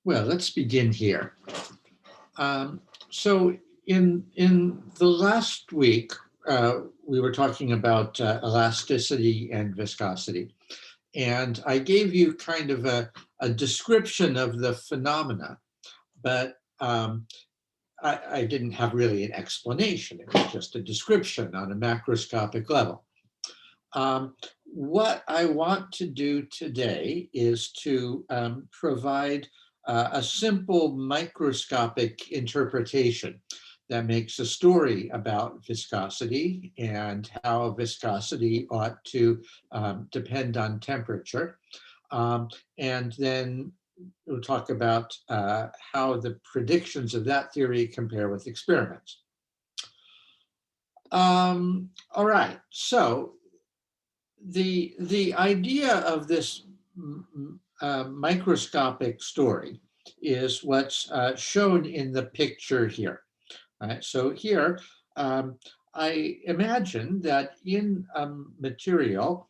Well, let's begin here. So in the last week, we were talking about elasticity and viscosity. And I gave you kind of a description of the phenomena, but I didn't have really an explanation. It was just a description on a macroscopic level. What I want to do today is to provide a simple microscopic interpretation that makes a story about viscosity and how viscosity ought to depend on temperature. And then we'll talk about how the predictions of that theory compare with experiments. All right, so the idea of this microscopic story is what's shown in the picture here. Right? So here, I imagine that in material,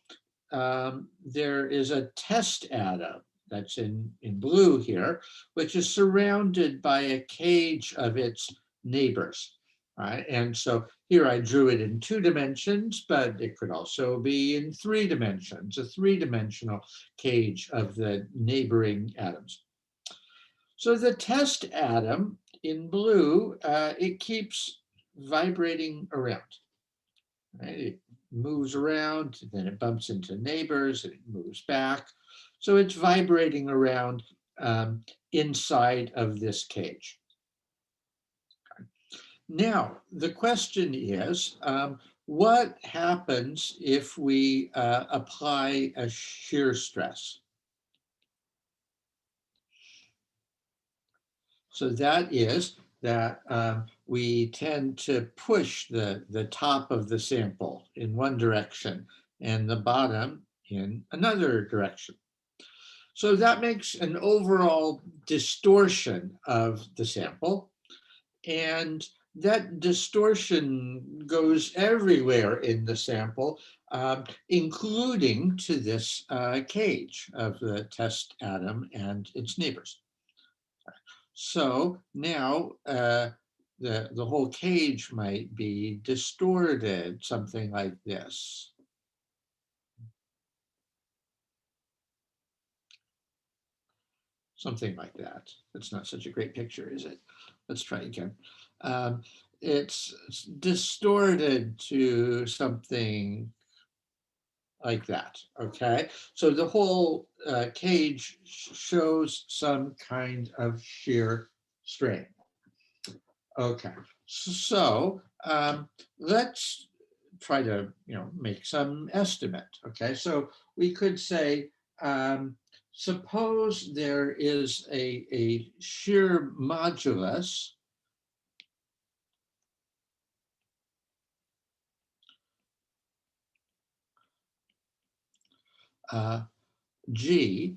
there is a test atom that's in blue here, which is surrounded by a cage of its neighbors. Right? And so here I drew it in 2 dimensions, but it could also be in 3 dimensions, a 3-dimensional cage of the neighboring atoms. So the test atom in blue, it keeps vibrating around. Right? It moves around, then it bumps into neighbors, and it moves back. So it's vibrating around inside of this cage. Now, the question is, what happens if we apply a shear stress? So that is that we tend to push the top of the sample in one direction and the bottom in another direction. So that makes an overall distortion of the sample, and that distortion goes everywhere in the sample, including to this cage of the test atom and its neighbors. So now the whole cage might be distorted, something like this. Something like that. That's not such a great picture, is it? Let's try again. It's distorted to something like that, okay? So the whole cage shows some kind of shear strain. Okay, so let's try to make some estimate. Okay, so we could say, suppose there is a shear modulus G,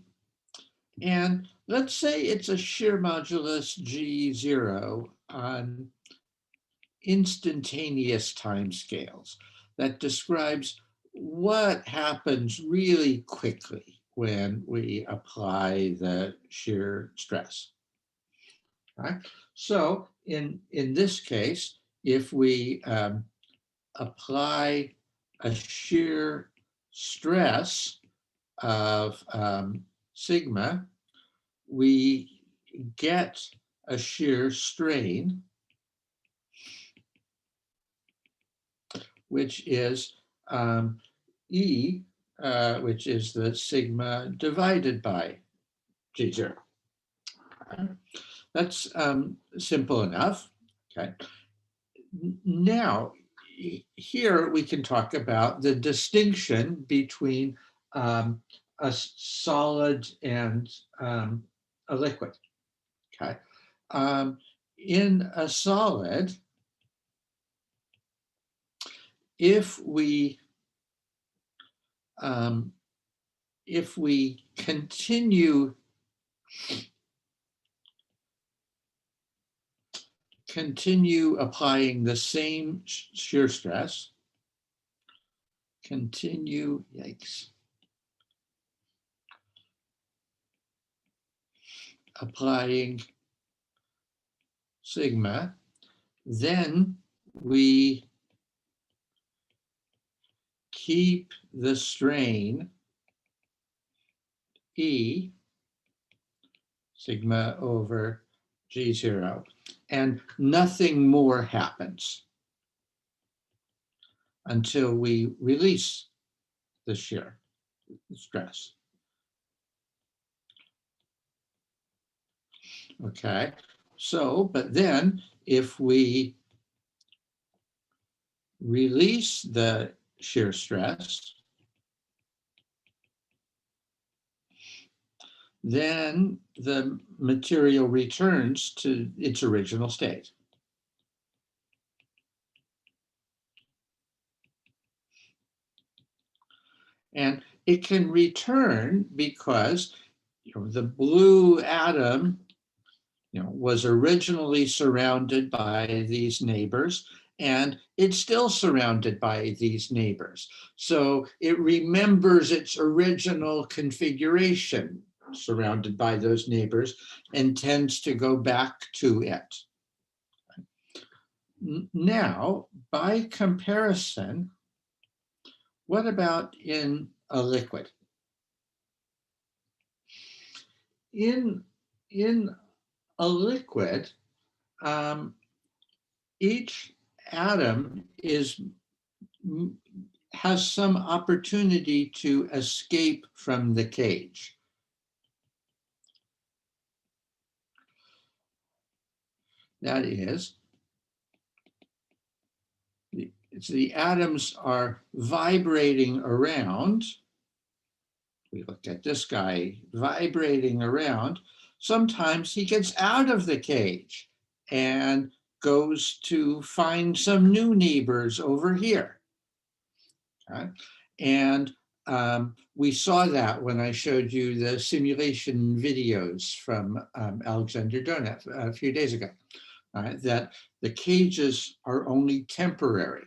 and let's say it's a shear modulus G0 on instantaneous timescales that describes what happens really quickly when we apply the shear stress. Right? So in this case, if we apply a shear stress of sigma, we get a shear strain, which is E, which is the sigma divided by G0. That's simple enough. Okay. Now, here we can talk about the distinction between a solid and a liquid. Okay. In a solid, if we continue applying the same shear stress, applying sigma, then we keep the strain E sigma over G0, and nothing more happens until we release the shear stress. Okay, so, but then if we release the shear stress, then the material returns to its original state. And it can return because the blue atom was originally surrounded by these neighbors, and it's still surrounded by these neighbors. So it remembers its original configuration surrounded by those neighbors and tends to go back to it. Now, by comparison, what about in a liquid? In a liquid, each atom has some opportunity to escape from the cage. That is, the atoms are vibrating around. We looked at this guy vibrating around. Sometimes he gets out of the cage and goes to find some new neighbors over here. Okay? And we saw that when I showed you the simulation videos from Alexander Donev a few days ago, that the cages are only temporary.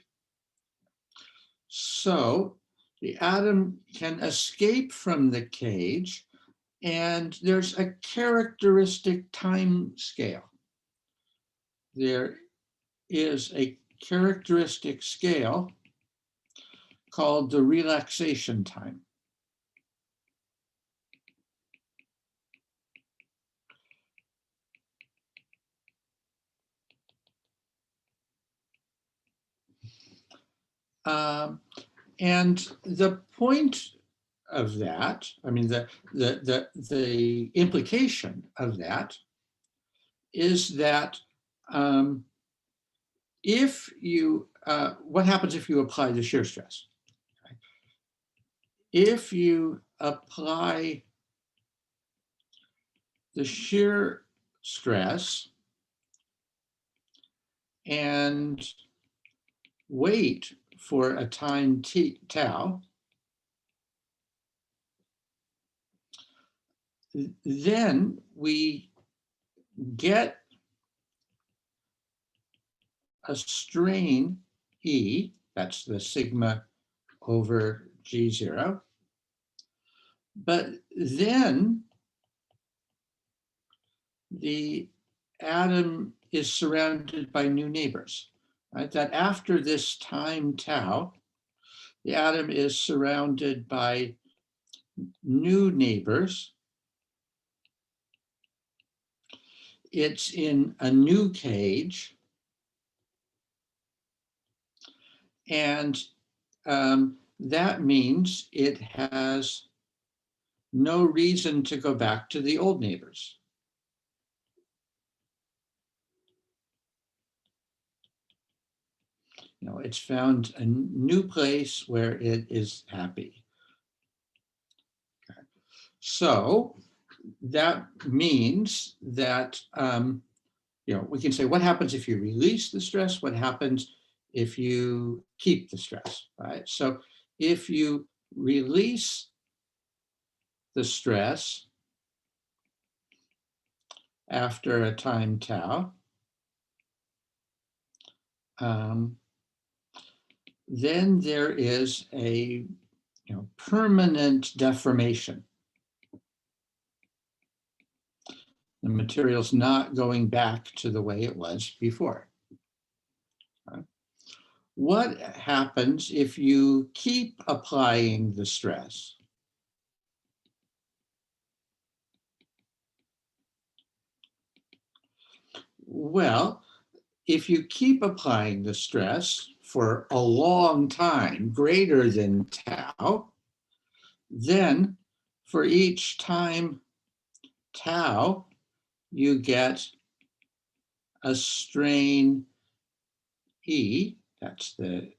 So the atom can escape from the cage, and there's a characteristic time scale. There is a characteristic scale called the relaxation time. And the point of that, I mean, the implication of that is that if you, what happens if you apply the shear stress? If you apply the shear stress and wait for a time tau, then we get a strain E, that's the sigma over G0, but then the atom is surrounded by new neighbors, right? That after this time tau, the atom is surrounded by new neighbors. It's in a new cage, and that means it has no reason to go back to the old neighbors. It's found a new place where it is happy. Okay. So that means that we can say, what happens if you release the stress? What happens if you keep the stress, right? So if you release the stress after a time tau, then there is a permanent deformation. The material's not going back to the way it was before. Right? What happens if you keep applying the stress? Well, if you keep applying the stress for a long time, greater than tau, then for each time tau, you get a strain E, that's the,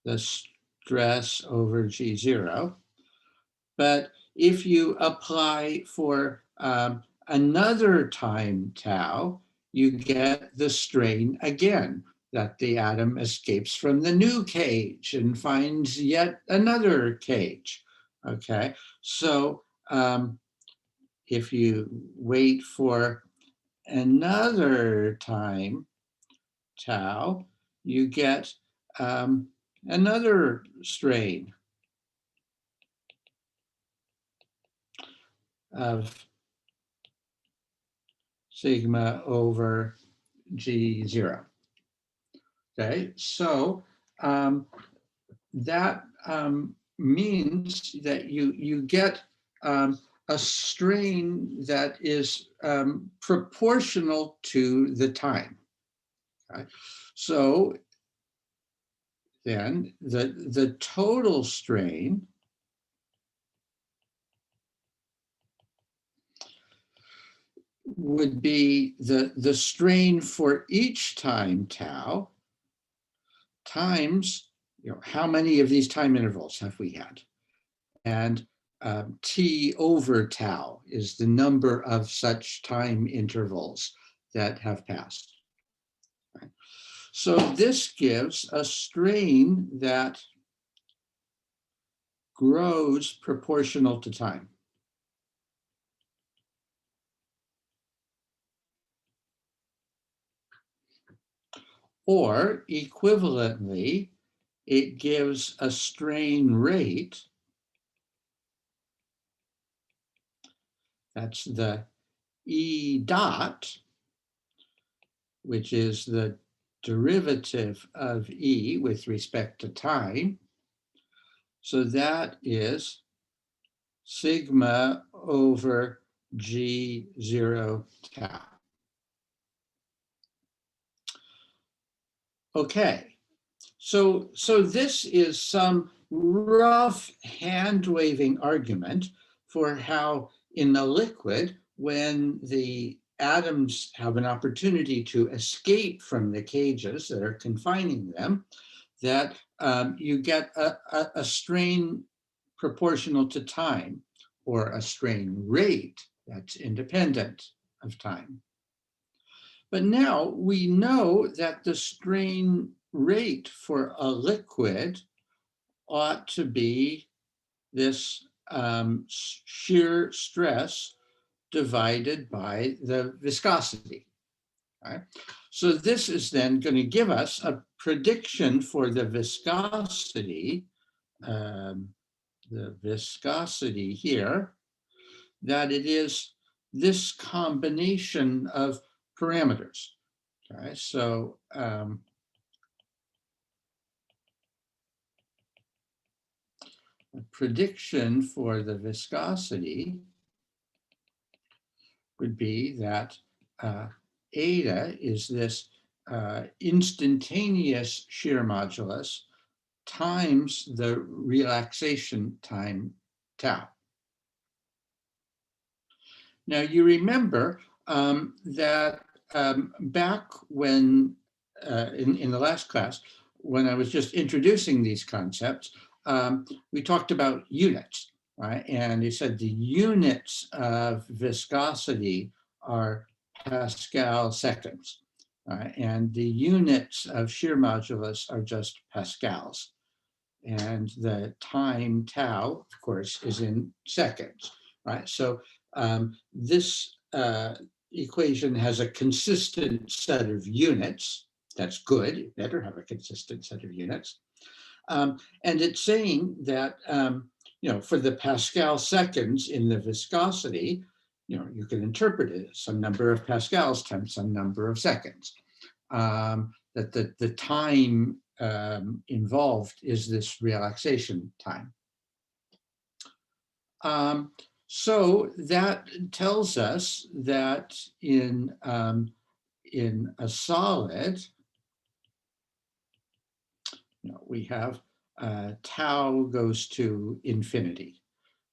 the stress over G0. But if you apply for another time tau, you get the strain again, that the atom escapes from the new cage and finds yet another cage. Okay, so if you wait for another time tau, you get another strain of sigma over G0. Okay, so that means that you get a strain that is proportional to the time. Okay? So then the total strain would be the strain for each time tau times, how many of these time intervals have we had? And T over tau is the number of such time intervals that have passed. Right? So this gives a strain that grows proportional to time. Or equivalently, it gives a strain rate, that's the E dot, which is the derivative of E with respect to time. So that is sigma over G0 tau. Okay, so this is some rough hand-waving argument for how in the liquid, when the atoms have an opportunity to escape from the cages that are confining them, that you get a strain proportional to time, or a strain rate that's independent of time. But now we know that the strain rate for a liquid ought to be this shear stress divided by the viscosity. Right? So this is then going to give us a prediction for the viscosity here, that it is this combination of parameters. Okay, so a prediction for the viscosity would be that eta is this instantaneous shear modulus times the relaxation time tau. Now you remember that back when, in the last class, when I was just introducing these concepts, we talked about units, right? And he said the units of viscosity are Pascal seconds, right? And the units of shear modulus are just pascals. And the time tau, of course, is in seconds, right? So this equation has a consistent set of units. That's good. You better have a consistent set of units. And it's saying that for the Pascal seconds in the viscosity, you can interpret it as some number of pascals times some number of seconds. That the time involved is this relaxation time. So that tells us that in a solid, we have tau goes to infinity,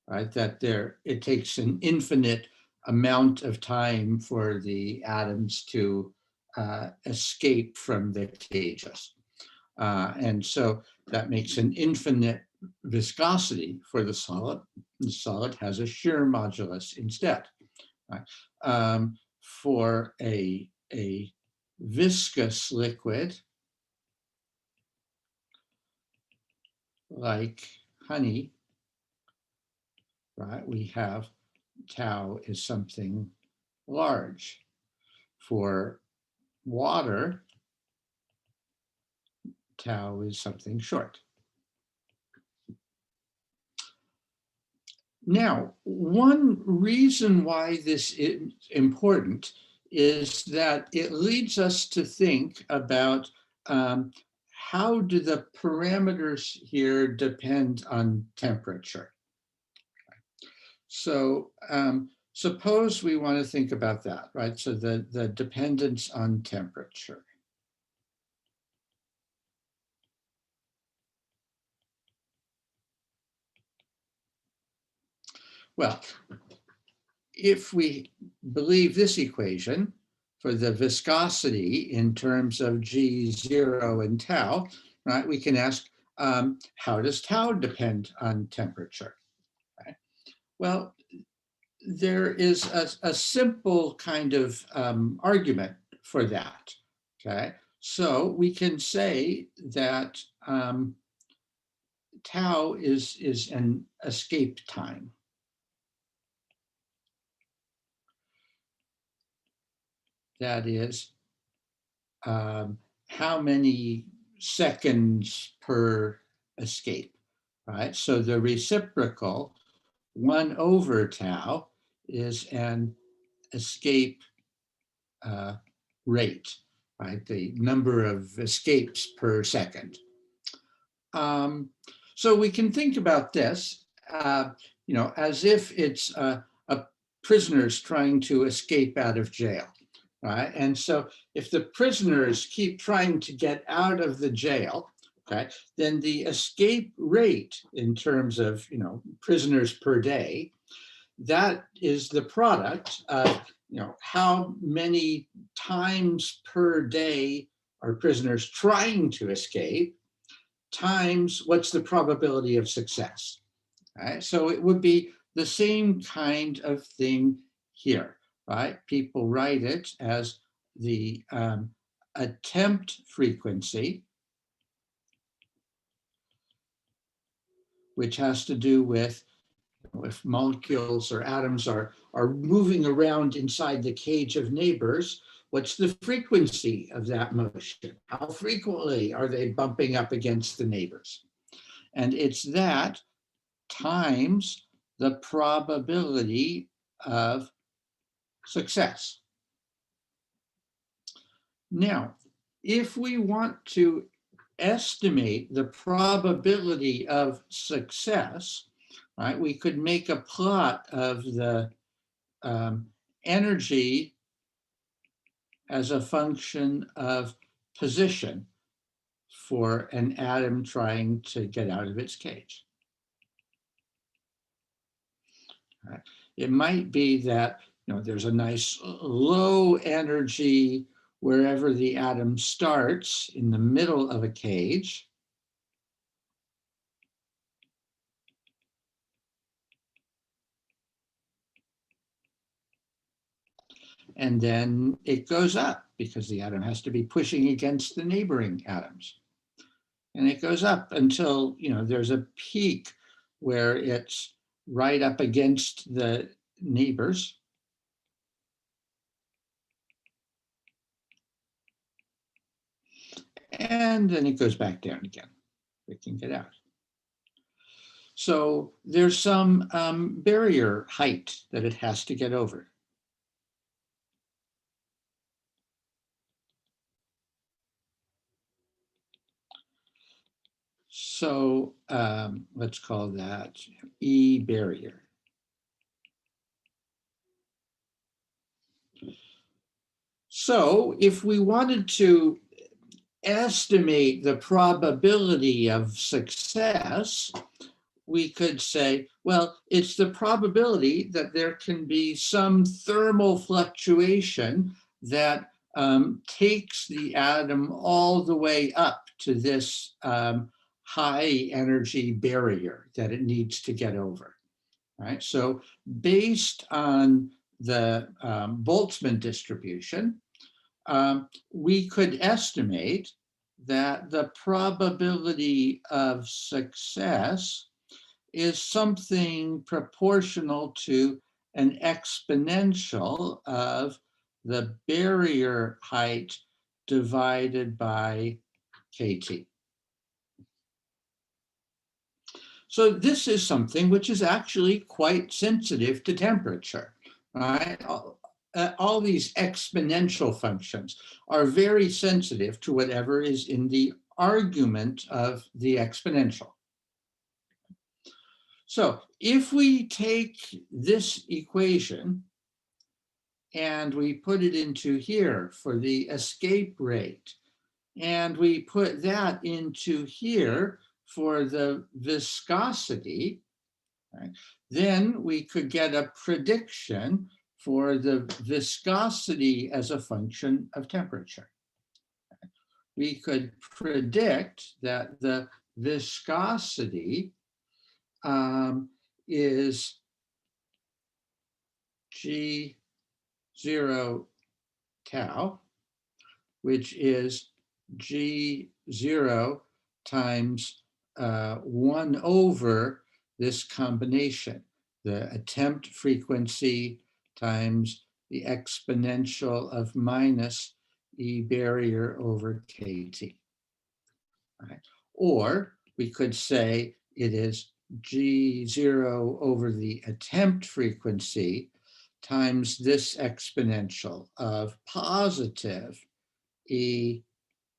right? That it takes an infinite amount of time for the atoms to escape from the cages. And so that makes an infinite viscosity for the solid. The solid has a shear modulus instead. Right? For a viscous liquid like honey, right, we have tau is something large. For water, tau is something short. Now, one reason why this is important is that it leads us to think about how do the parameters here depend on temperature. So suppose we want to think about that, right? So the dependence on temperature. Well, if we believe this equation for the viscosity in terms of G0 and tau, right, we can ask, how does tau depend on temperature? Right? Well, there is a simple kind of argument for that, okay? So we can say that tau is an escape time. That is, how many seconds per escape, right? So the reciprocal 1 over tau is an escape rate, right? The number of escapes per second. So we can think about this, as if it's a prisoners trying to escape out of jail, right? And so if the prisoners keep trying to get out of the jail, okay, then the escape rate in terms of, prisoners per day, that is the product of, how many times per day are prisoners trying to escape times what's the probability of success. Right? So it would be the same kind of thing here, right? People write it as the attempt frequency, which has to do with if molecules or atoms are moving around inside the cage of neighbors, what's the frequency of that motion? How frequently are they bumping up against the neighbors? And it's that times the probability of success. Now, if we want to estimate the probability of success, right, we could make a plot of the energy as a function of position for an atom trying to get out of its cage. Right. It might be that there's a nice low energy wherever the atom starts in the middle of a cage. And then it goes up because the atom has to be pushing against the neighboring atoms. And it goes up until there's a peak where it's right up against the neighbors. And then it goes back down again. We can get out. So there's some barrier height that it has to get over. So let's call that E barrier. So if we wanted to estimate the probability of success, we could say, well, it's the probability that there can be some thermal fluctuation that takes the atom all the way up to this high energy barrier that it needs to get over. Right? So based on the Boltzmann distribution, we could estimate that the probability of success is something proportional to an exponential of the barrier height divided by kT. So this is something which is actually quite sensitive to temperature, right? All these exponential functions are very sensitive to whatever is in the argument of the exponential. So if we take this equation and we put it into here for the escape rate, and we put that into here for the viscosity, right, then we could get a prediction for the viscosity as a function of temperature. We could predict that the viscosity is G0 tau, which is G0 times 1 over this combination, the attempt frequency times the exponential of minus E barrier over kT. Right? Or we could say it is G0 over the attempt frequency times this exponential of positive E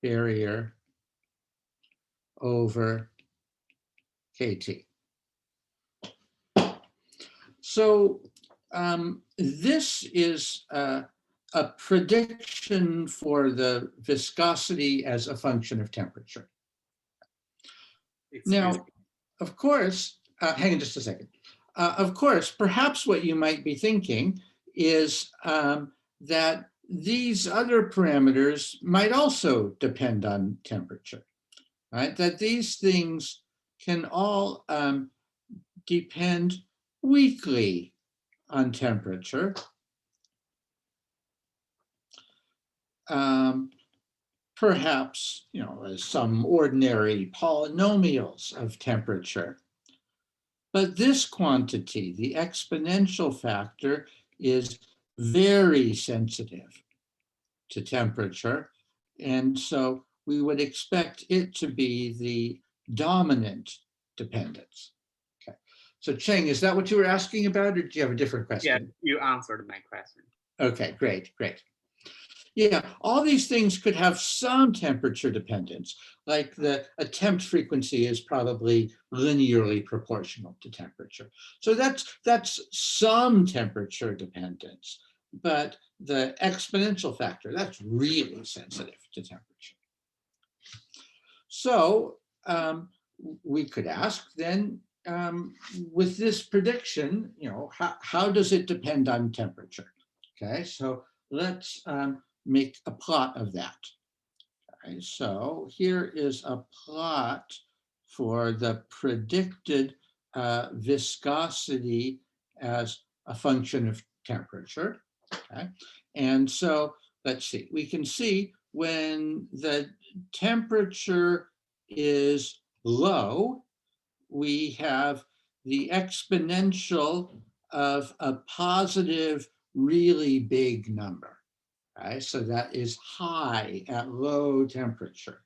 barrier over kT. So this is a prediction for the viscosity as a function of temperature. Now, of course, hang on just a second. Of course, perhaps what you might be thinking is that these other parameters might also depend on temperature, right? That these things can all depend weakly on temperature. Perhaps, you know, as some ordinary polynomials of temperature. But this quantity, the exponential factor, is very sensitive to temperature. And so we would expect it to be the dominant dependence. Okay. So Cheng, is that what you were asking about, or do you have a different question? Yeah, you answered my question. Okay, great, great. Yeah, all these things could have some temperature dependence, like the attempt frequency is probably linearly proportional to temperature. So that's some temperature dependence, but the exponential factor, that's really sensitive to temperature. So we could ask then, with this prediction, you know, how does it depend on temperature? Okay, so let's make a plot of that. Okay, so here is a plot for the predicted viscosity as a function of temperature. Okay, and so let's see, we can see when the temperature is low, we have the exponential of a positive, really big number. Right? So that is high at low temperature.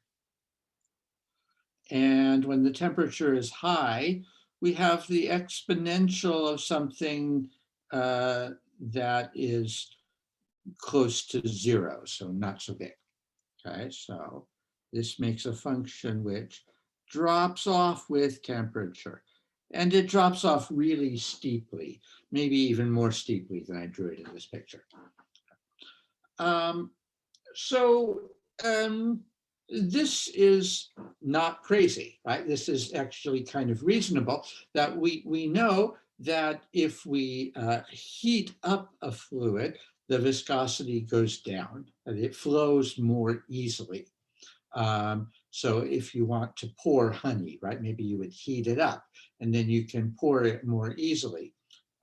And when the temperature is high, we have the exponential of something that is close to zero, so not so big. Okay, so this makes a function which drops off with temperature. And it drops off really steeply, maybe even more steeply than I drew it in this picture. Um, so this is not crazy, right? This is actually kind of reasonable, that we know that if we heat up a fluid, the viscosity goes down, and it flows more easily. So if you want to pour honey, right, maybe you would heat it up and then you can pour it more easily,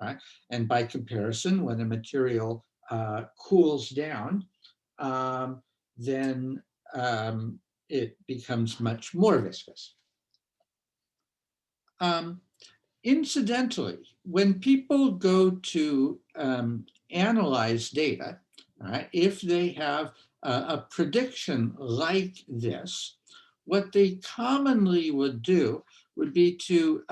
right? And by comparison, when a material cools down, then it becomes much more viscous. Incidentally, when people go to analyze data, right, if they have a prediction like this, what they commonly would do would be to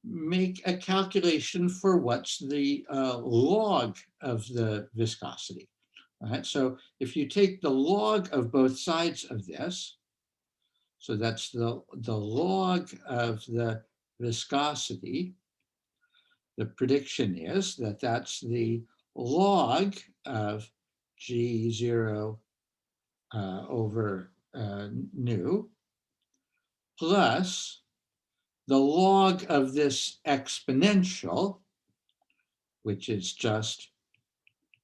make a calculation for what's the log of the viscosity. Right? So if you take the log of both sides of this, so that's the log of the viscosity, the prediction is that that's the log of G0 over nu plus the log of this exponential, which is just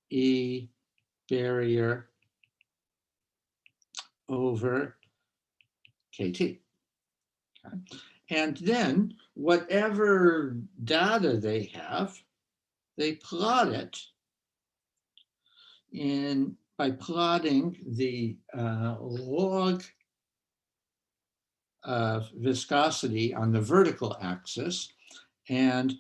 E barrier over KT. Okay. And then whatever data they have, they plot it by plotting the log of viscosity on the vertical axis and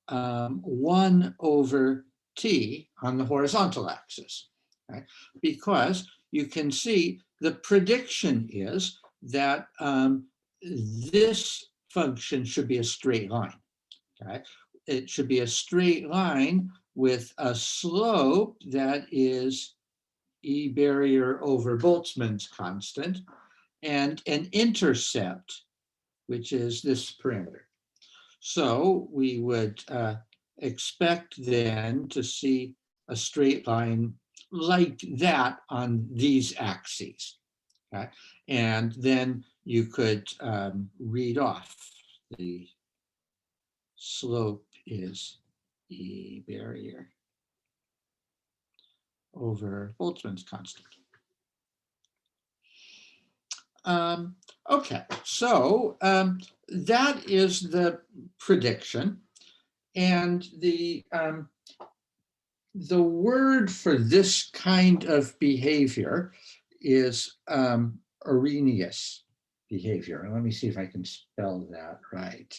1 over T on the horizontal axis. Okay? Because you can see the prediction is that this function should be a straight line. Okay? It should be a straight line with a slope that is E barrier over Boltzmann's constant and an intercept, which is this parameter. So we would expect then to see a straight line like that on these axes. Okay? And then you could read off the slope is E barrier over Boltzmann's constant. Okay, so that is the prediction, and the word for this kind of behavior is Arrhenius behavior. And let me see if I can spell that right.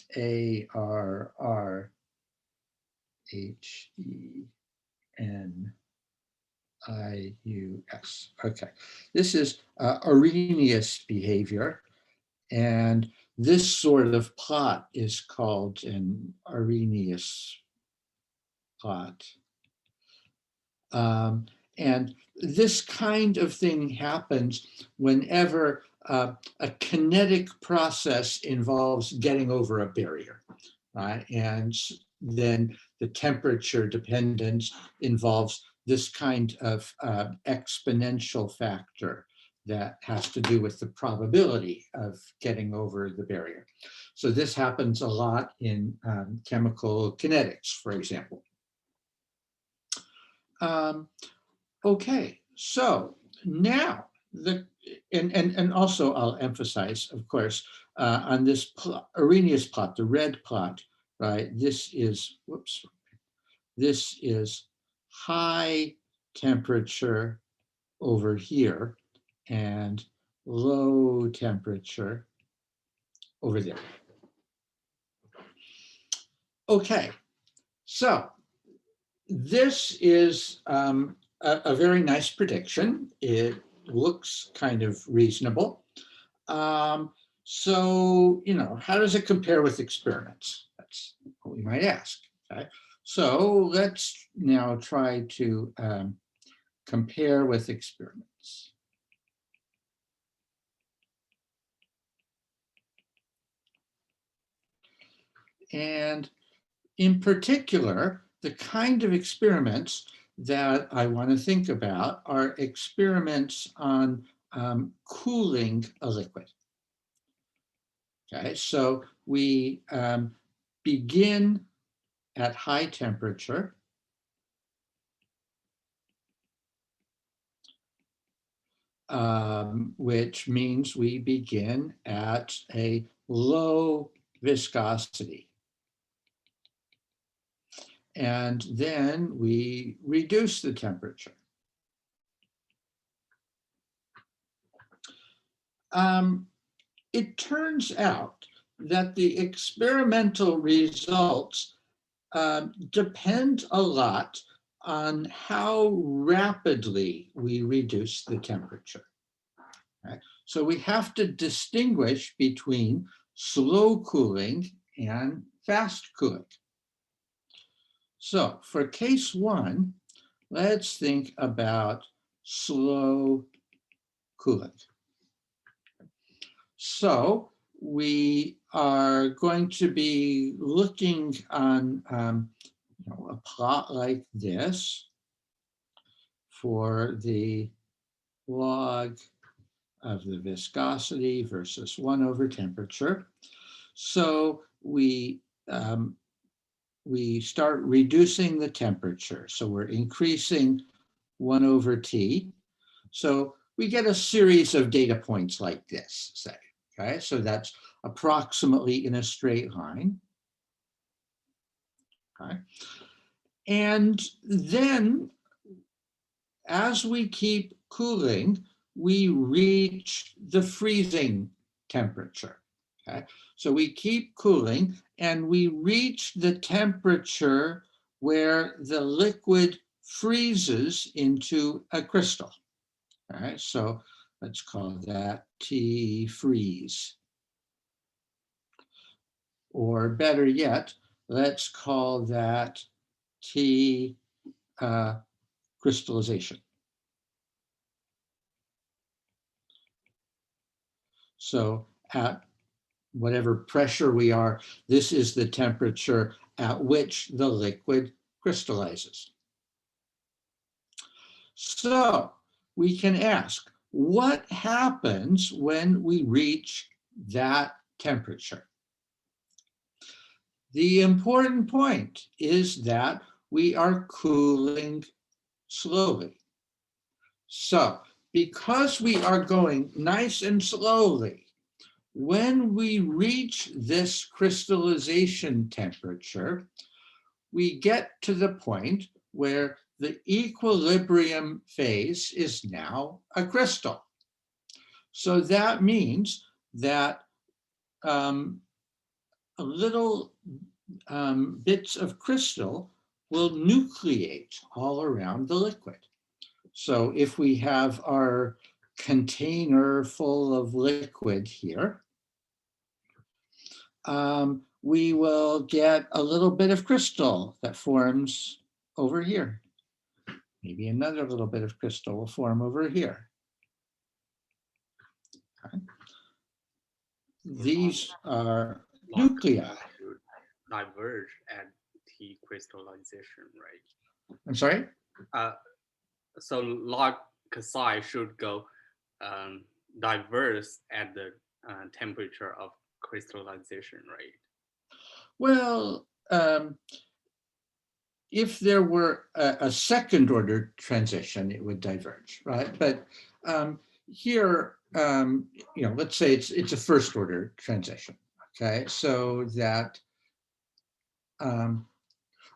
Arrhenius. Okay, this is Arrhenius behavior, and this sort of plot is called an Arrhenius plot. And this kind of thing happens whenever a kinetic process involves getting over a barrier, right? And then the temperature dependence involves this kind of exponential factor that has to do with the probability of getting over the barrier. So this happens a lot in chemical kinetics, for example. Okay, so now and also I'll emphasize, of course, on this Arrhenius plot, the red plot, right? This is high temperature over here and low temperature over there. Okay, so this is a very nice prediction. It looks kind of reasonable. So, how does it compare with experiments? experiments? We might ask. Okay, so let's now try to compare with experiments. And in particular, the kind of experiments that I want to think about are experiments on cooling a liquid. Okay, so we begin at high temperature. Which means we begin at a low viscosity. And then we reduce the temperature. It turns out that the experimental results depend a lot on how rapidly we reduce the temperature. Okay? So we have to distinguish between slow cooling and fast cooling. So for case one, let's think about slow cooling. So we are going to be looking on a plot like this for the log of the viscosity versus 1 over temperature. So we start reducing the temperature. So we're increasing 1/T. So we get a series of data points like this, say. Okay, so that's approximately in a straight line. Okay. And then as we keep cooling, we reach the freezing temperature. Okay. So we keep cooling and we reach the temperature where the liquid freezes into a crystal. All right, so let's call that T freeze. Or better yet, let's call that T crystallization. So at whatever pressure we are, this is the temperature at which the liquid crystallizes. So we can ask, what happens when we reach that temperature? The important point is that we are cooling slowly. So because we are going nice and slowly, when we reach this crystallization temperature, we get to the point where the equilibrium phase is now a crystal. So that means that little bits of crystal will nucleate all around the liquid. So if we have our container full of liquid here, we will get a little bit of crystal that forms over here. Maybe another little bit of crystal will form over here. Okay. These are nuclei. Diverge at T crystallization, right? I'm sorry? So log psi should go diverse at the temperature of crystallization, right? Well, if there were a second order transition, it would diverge, right? But here, let's say it's a first order transition, okay? So that, or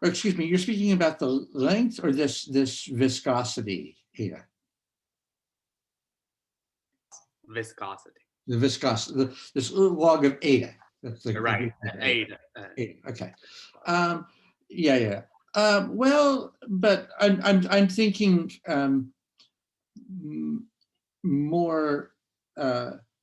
excuse me, you're speaking about the length or this viscosity, Ada? Viscosity. The viscosity, this little log of Ada. That's the right, Ada. Okay. Yeah. Well, but I'm thinking more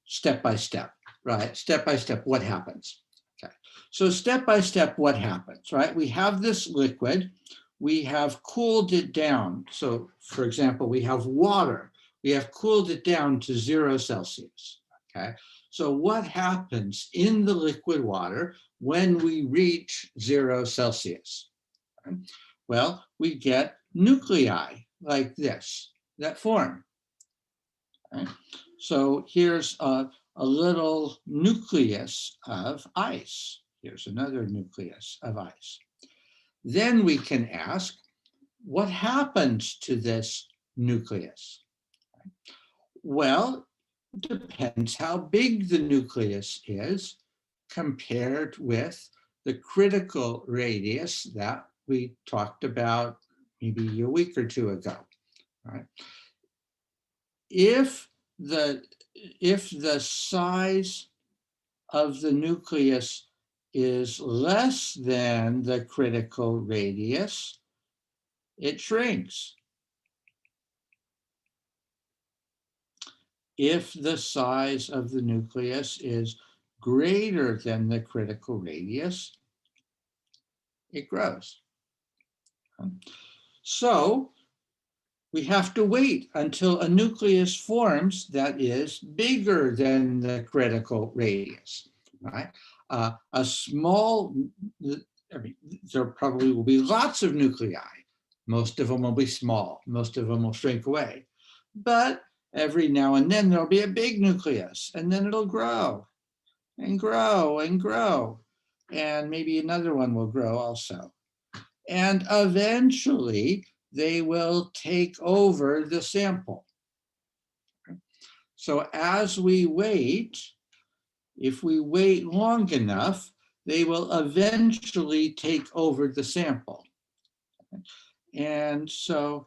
step by step, right? Step by step, what happens? Okay. So step by step, what happens, right? We have this liquid, we have cooled it down. So for example, we have water, we have cooled it down to 0 Celsius, okay? So what happens in the liquid water when we reach 0 Celsius? Well, we get nuclei like this that form. Okay? So here's a little nucleus of ice. Here's another nucleus of ice. Then we can ask, what happens to this nucleus? Well, it depends how big the nucleus is compared with the critical radius that we talked about maybe a week or two ago. Right? If the size of the nucleus is less than the critical radius, it shrinks. If the size of the nucleus is greater than the critical radius, it grows. So we have to wait until a nucleus forms that is bigger than the critical radius, right? A small, there probably will be lots of nuclei. Most of them will be small. Most of them will shrink away. But every now and then there'll be a big nucleus, and then it'll grow and grow and grow. And maybe another one will grow also. And eventually they will take over the sample. So as we wait, if we wait long enough, they will eventually take over the sample. And so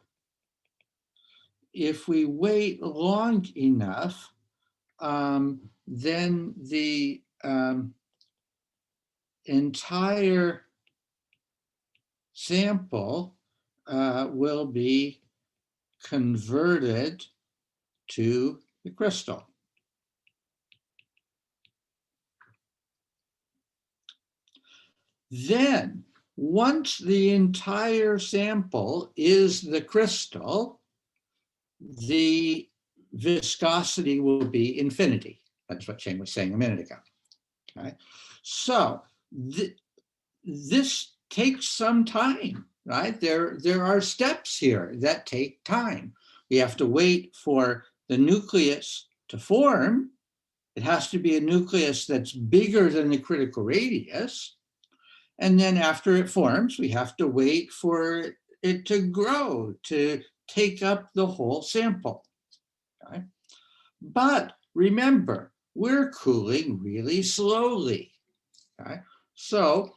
if we wait long enough, then the entire sample will be converted to the crystal. Then, once the entire sample is the crystal, the viscosity will be infinity. That's what Shane was saying a minute ago. Okay? So this takes some time, right? There are steps here that take time. We have to wait for the nucleus to form. It has to be a nucleus that's bigger than the critical radius. And then after it forms, we have to wait for it to grow, to take up the whole sample. Okay? But remember, we're cooling really slowly. Okay? So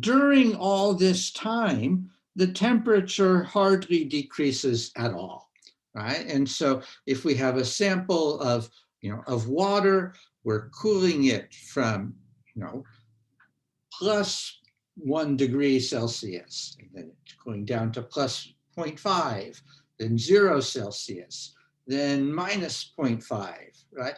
during all this time, the temperature hardly decreases at all, right? And so if we have a sample of, of water, we're cooling it from, plus 1 degree Celsius, and then it's going down to plus 0.5, then 0 Celsius, then minus 0.5, right?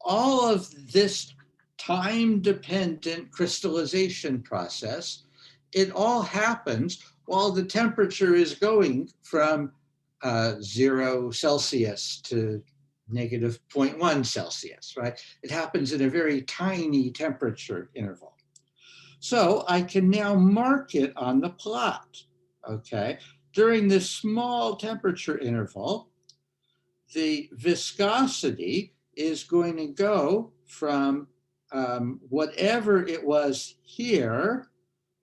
All of this time-dependent crystallization process, it all happens while the temperature is going from 0 Celsius to negative 0.1 Celsius, right? It happens in a very tiny temperature interval. So I can now mark it on the plot, okay? During this small temperature interval, the viscosity is going to go from whatever it was here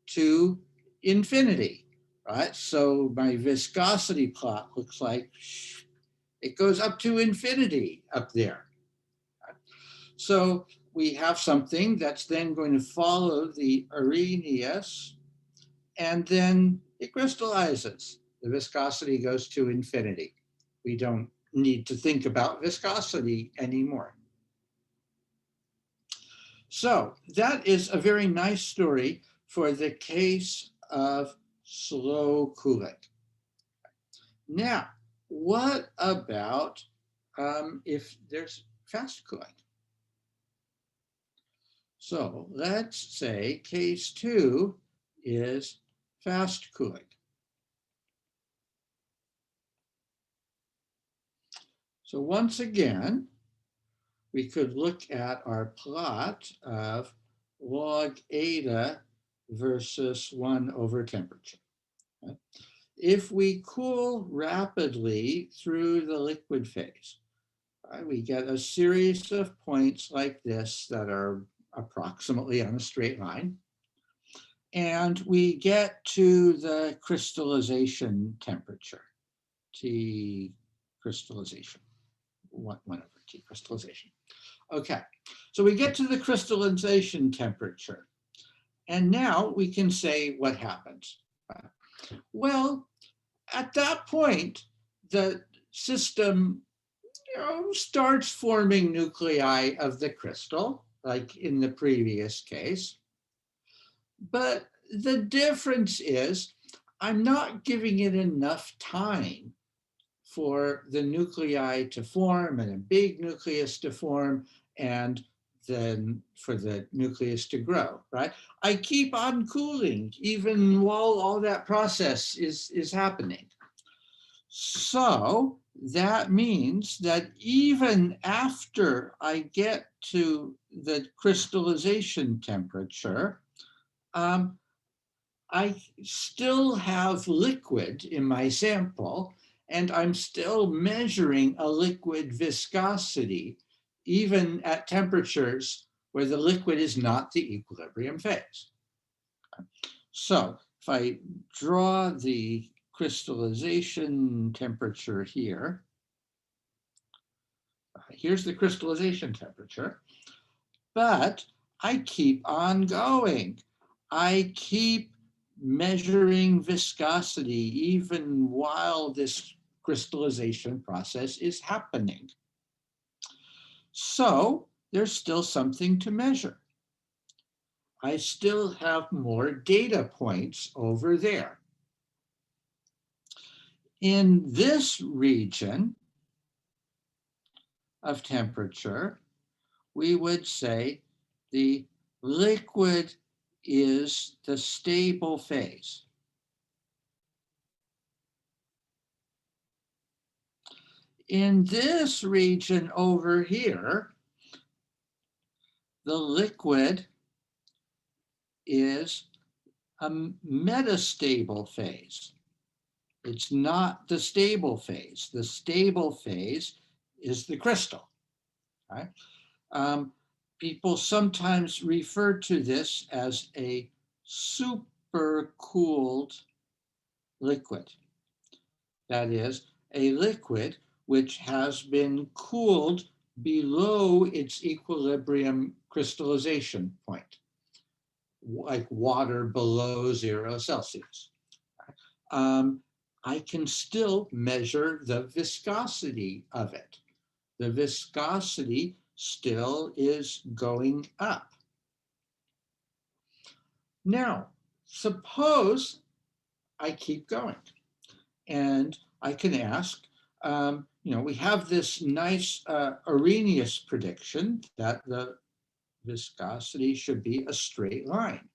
to infinity, right? So my viscosity plot looks like it goes up to infinity up there. So we have something that's then going to follow the Arrhenius, and then it crystallizes. The viscosity goes to infinity. We don't need to think about viscosity anymore. So that is a very nice story for the case of slow cooling. Now, what about if there's fast cooling? So let's say case 2 is fast cooling. So once again, we could look at our plot of log eta versus 1 over temperature. If we cool rapidly through the liquid phase, we get a series of points like this that are approximately on a straight line. And we get to the crystallization temperature, T crystallization, 1 over T crystallization. Okay, so we get to the crystallization temperature. And now we can say what happens. Well, at that point, the system starts forming nuclei of the crystal, like in the previous case. But the difference is I'm not giving it enough time for the nuclei to form and a big nucleus to form and then for the nucleus to grow, right? I keep on cooling even while all that process is happening. So that means that even after I get to the crystallization temperature, I still have liquid in my sample, and I'm still measuring a liquid viscosity, even at temperatures where the liquid is not the equilibrium phase. So if I draw the crystallization temperature here, here's the crystallization temperature, but I keep on going. I keep measuring viscosity even while this crystallization process is happening. So there's still something to measure. I still have more data points over there. In this region of temperature, we would say the liquid is the stable phase. In this region over here, the liquid is a metastable phase. It's not the stable phase. The stable phase is the crystal. Right? People sometimes refer to this as a supercooled liquid. That is, a liquid which has been cooled below its equilibrium crystallization point, like water below 0 Celsius. I can still measure the viscosity of it. The viscosity still is going up. Now, suppose I keep going and I can ask, we have this nice Arrhenius prediction that the viscosity should be a straight line,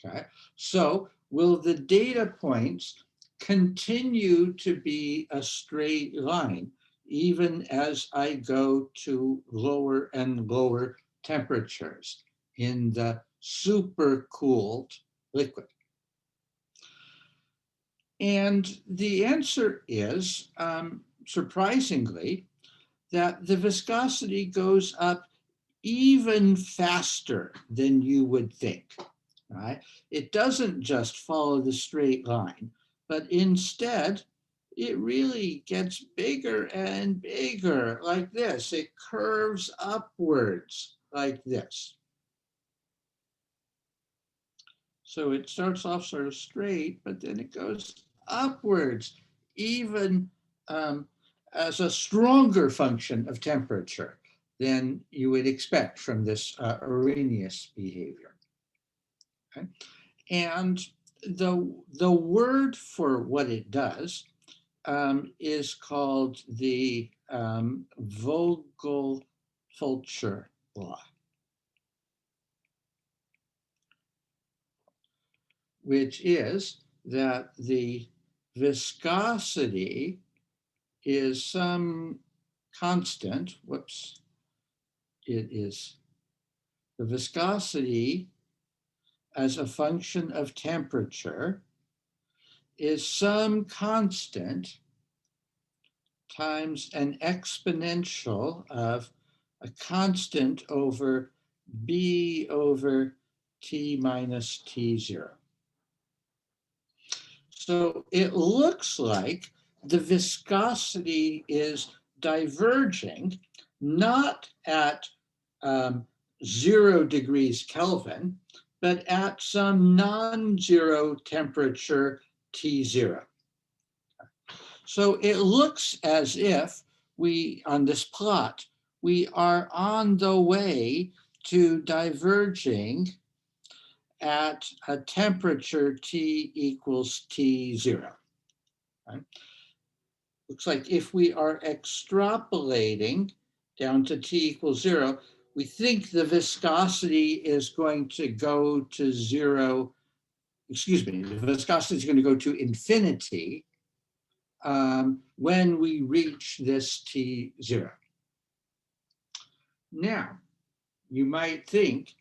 okay? So will the data points continue to be a straight line even as I go to lower and lower temperatures in the supercooled liquid? And the answer is, surprisingly, that the viscosity goes up even faster than you would think. Right? It doesn't just follow the straight line, but instead, it really gets bigger and bigger like this. It curves upwards like this. So it starts off sort of straight, but then it goes upwards, even as a stronger function of temperature than you would expect from this Arrhenius behavior. Okay? And the word for what it does is called the Vogel-Fulcher law. which is that the viscosity is some constant. Whoops. It is the viscosity as a function of temperature is some constant times an exponential of a constant over b over t minus t0. So it looks like the viscosity is diverging, not at 0 degrees Kelvin, but at some non-zero temperature T0. So it looks as if we, on this plot, we are on the way to diverging at a temperature T equals T0. Right? Looks like if we are extrapolating down to T equals 0, we think the viscosity is going to go to 0. Excuse me, the viscosity is going to go to infinity when we reach this T0. Now, you might think,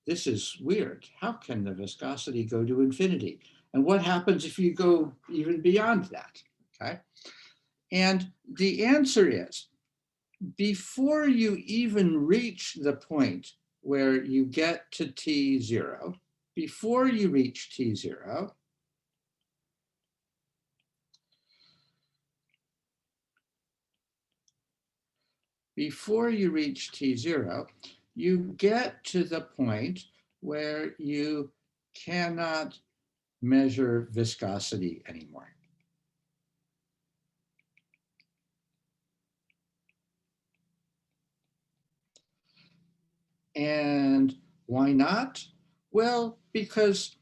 this is weird. How can the viscosity go to infinity? And what happens if you go even beyond that? Okay. And the answer is, before you even reach the point where you get to T0, before you reach T0, before you reach T0, you get to the point where you cannot measure viscosity anymore. And why not? Well, because,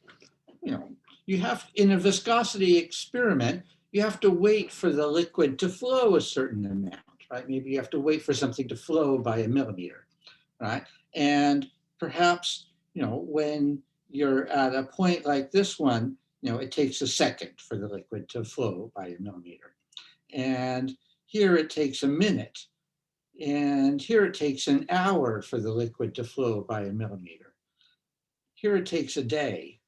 you have, in a viscosity experiment, you have to wait for the liquid to flow a certain amount, right? Maybe you have to wait for something to flow by a millimeter, right? And perhaps, when you're at a point like this one, it takes a second for the liquid to flow by a millimeter. And here it takes a minute. And here it takes an hour for the liquid to flow by a millimeter. Here it takes a day.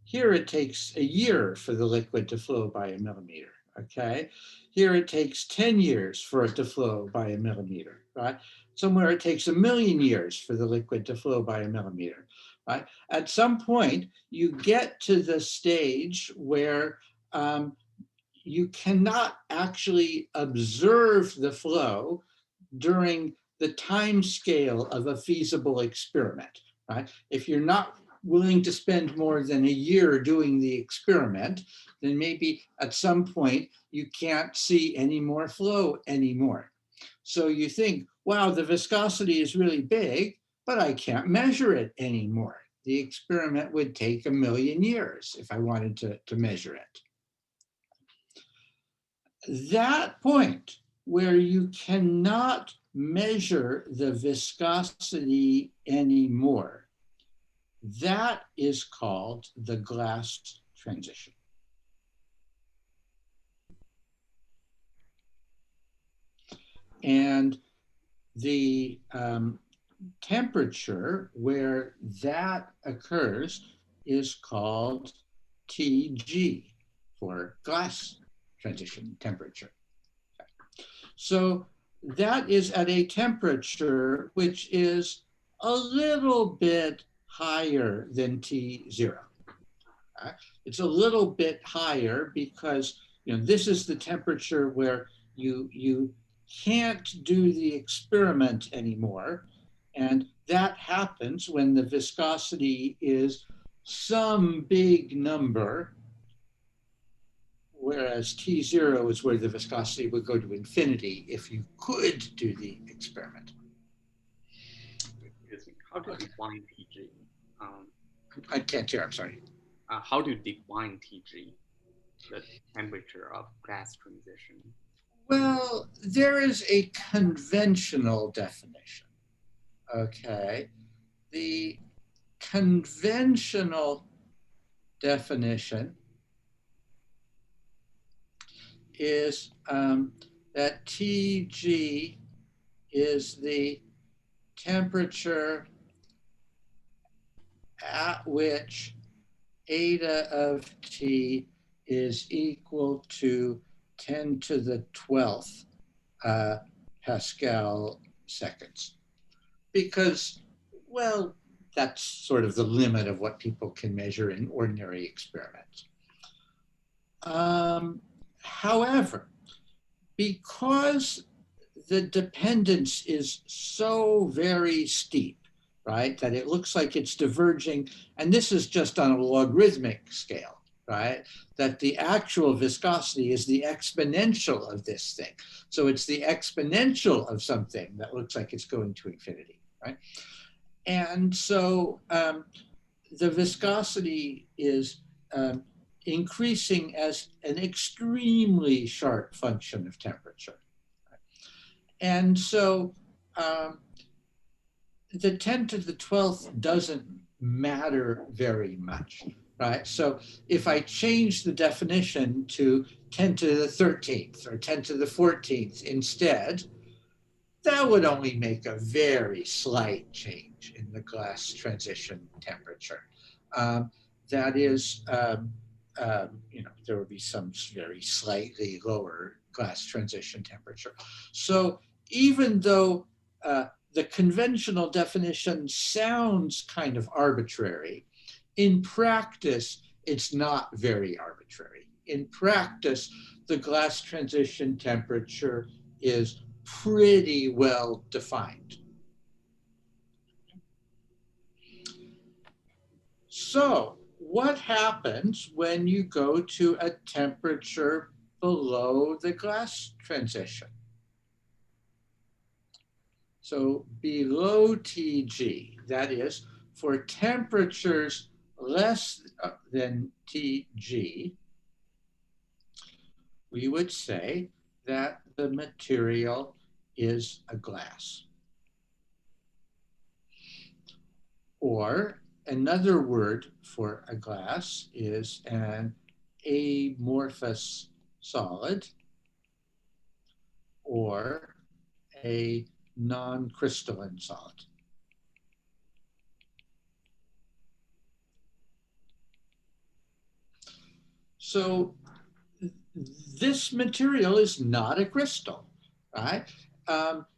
Here it takes a year for the liquid to flow by a millimeter, okay? Here it takes 10 years for it to flow by a millimeter, right? Somewhere it takes 1,000,000 years for the liquid to flow by a millimeter, right? At some point, you get to the stage where you cannot actually observe the flow during the time scale of a feasible experiment, right? If you're not willing to spend more than a year doing the experiment, then maybe at some point you can't see any more flow anymore. So you think, wow, the viscosity is really big, but I can't measure it anymore. The experiment would take 1,000,000 years if I wanted to measure it. That point where you cannot measure the viscosity anymore, that is called the glass transition. And the temperature where that occurs is called Tg, for glass transition temperature. So that is at a temperature which is a little bit higher than T0. It's a little bit higher because this is the temperature where you can't do the experiment anymore. And that happens when the viscosity is some big number, whereas T0 is where the viscosity would go to infinity if you could do the experiment. Excuse me. How to define TG? I can't hear, I'm sorry. How to define TG, the temperature of gas transition? Well, there is a conventional definition, okay? The conventional definition is that Tg is the temperature at which eta of T is equal to 10 to the 12th Pascal seconds. Because, well, that's sort of the limit of what people can measure in ordinary experiments. However, because the dependence is so very steep, right, that it looks like it's diverging, and this is just on a logarithmic scale, right, that the actual viscosity is the exponential of this thing. So it's the exponential of something that looks like it's going to infinity, right? And so the viscosity is increasing as an extremely sharp function of temperature. And so the 10 to the 12th doesn't matter very much, right? So if I change the definition to 10 to the 13th or 10 to the 14th instead, that would only make a very slight change in the glass transition temperature. That is, there would be some very slightly lower glass transition temperature. So even though the conventional definition sounds kind of arbitrary, in practice, it's not very arbitrary. In practice, the glass transition temperature is pretty well defined. So what happens when you go to a temperature below the glass transition? So below Tg, that is, for temperatures less than Tg, we would say that the material is a glass. Or another word for a glass is an amorphous solid or a non-crystalline solid. So this material is not a crystal, right?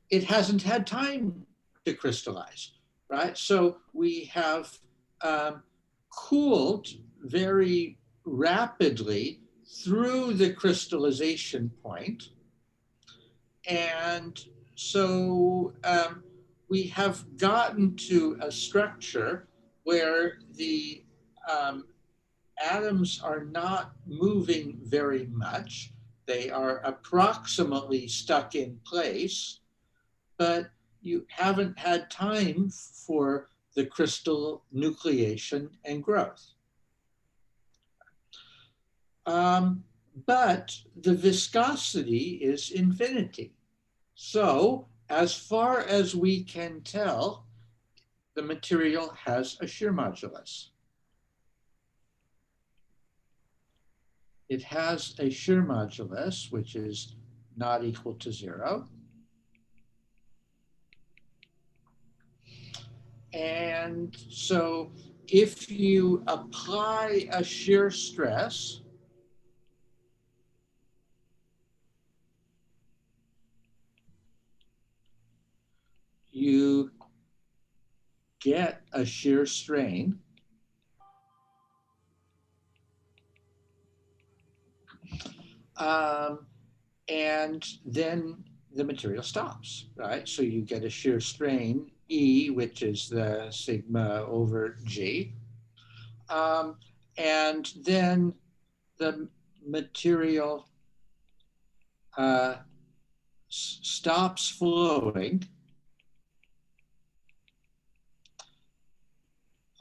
It hasn't had time to crystallize, right? So we have cooled very rapidly through the crystallization point. And so we have gotten to a structure where the atoms are not moving very much. They are approximately stuck in place, but you haven't had time for the crystal nucleation and growth. But the viscosity is infinity. So as far as we can tell, the material has a shear modulus. It has a shear modulus, which is not equal to 0. And so if you apply a shear stress, you get a shear strain. And then the material stops, right? So you get a shear strain, E, which is the sigma over G. And then the material stops flowing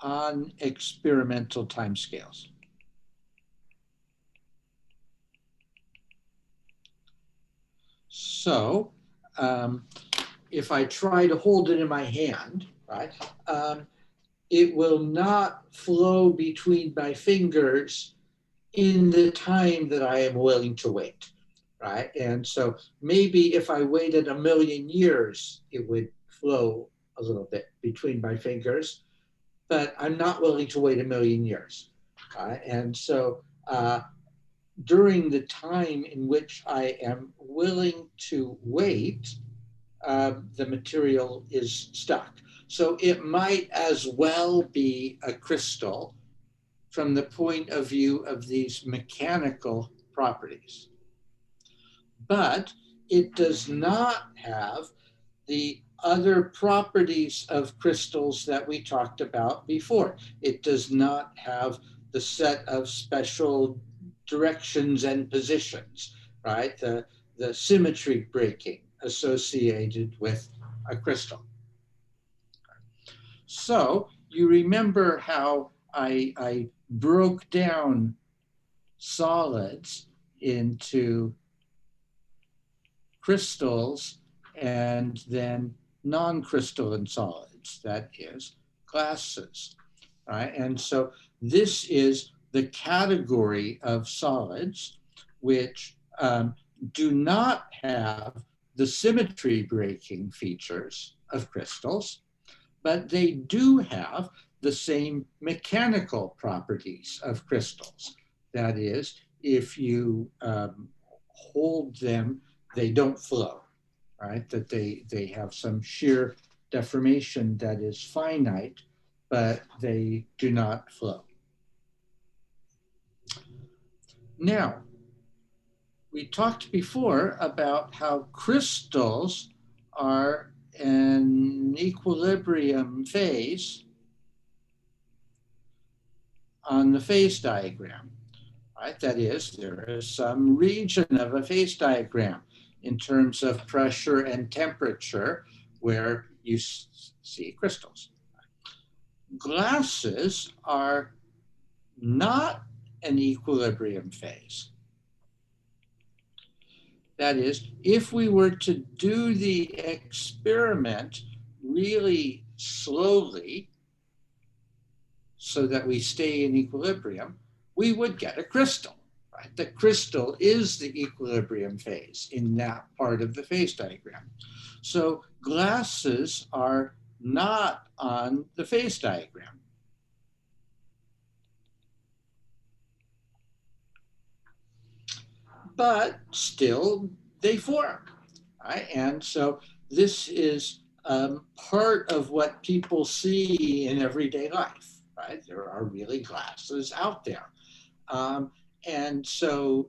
on experimental timescales. So if I try to hold it in my hand, right, it will not flow between my fingers in the time that I am willing to wait, right? And so maybe if I waited a million years, it would flow a little bit between my fingers, but I'm not willing to wait a million years. And so during the time in which I am willing to wait, the material is stuck. So it might as well be a crystal from the point of view of these mechanical properties. But it does not have the other properties of crystals that we talked about before. It does not have the set of special directions and positions, right? The symmetry breaking associated with a crystal. So you remember how I broke down solids into crystals and then non-crystalline solids, that is, glasses. Right? And so this is the category of solids which do not have the symmetry breaking features of crystals, but they do have the same mechanical properties of crystals. That is, if you hold them, they don't flow, right? That they have some shear deformation that is finite, but they do not flow. Now, we talked before about how crystals are an equilibrium phase on the phase diagram, right? That is, there is some region of a phase diagram in terms of pressure and temperature where you see crystals. Glasses are not an equilibrium phase. That is, if we were to do the experiment really slowly so that we stay in equilibrium, we would get a crystal. Right? The crystal is the equilibrium phase in that part of the phase diagram. So glasses are not on the phase diagram. But still they form. Right? And so this is part of what people see in everyday life. Right? There are really glasses out there. Um, and so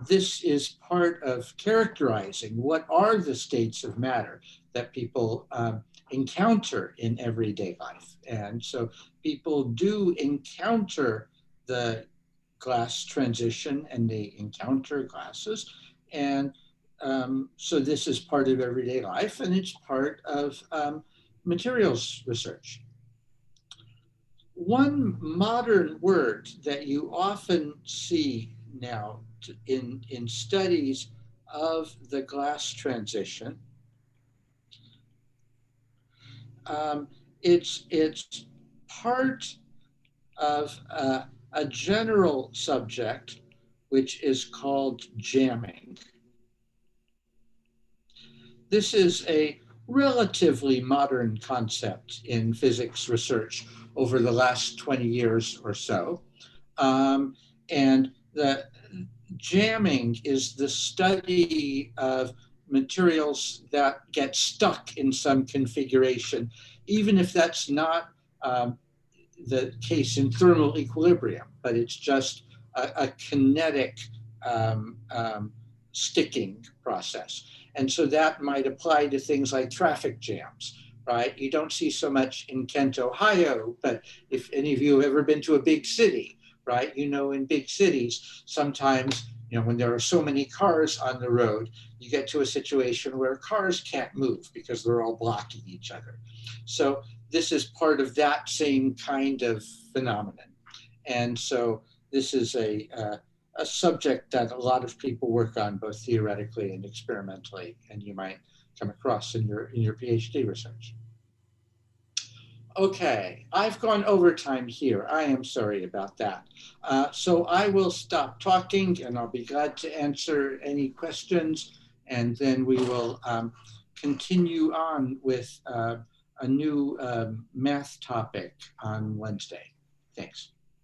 this is part of characterizing what are the states of matter that people encounter in everyday life. And so people do encounter the glass transition and they encounter glasses. And so this is part of everyday life and it's part of materials research. One modern word that you often see now in studies of the glass transition, it's part of a general subject which is called jamming. This is a relatively modern concept in physics research over the last 20 years or so. And the jamming is the study of materials that get stuck in some configuration, even if that's not the case in thermal equilibrium, but it's just a kinetic um, um, sticking process. And so that might apply to things like traffic jams, right? You don't see so much in Kent, Ohio, but if any of you have ever been to a big city, right? You know, in big cities, sometimes, you know, when there are so many cars on the road, you get to a situation where cars can't move because they're all blocking each other. So this is part of that same kind of phenomenon. And so this is a subject that a lot of people work on both theoretically and experimentally, and you might come across in your PhD research. Okay, I've gone overtime here. I am sorry about that. So I will stop talking and I'll be glad to answer any questions. And then we will continue on with a new math topic on Wednesday. Thanks.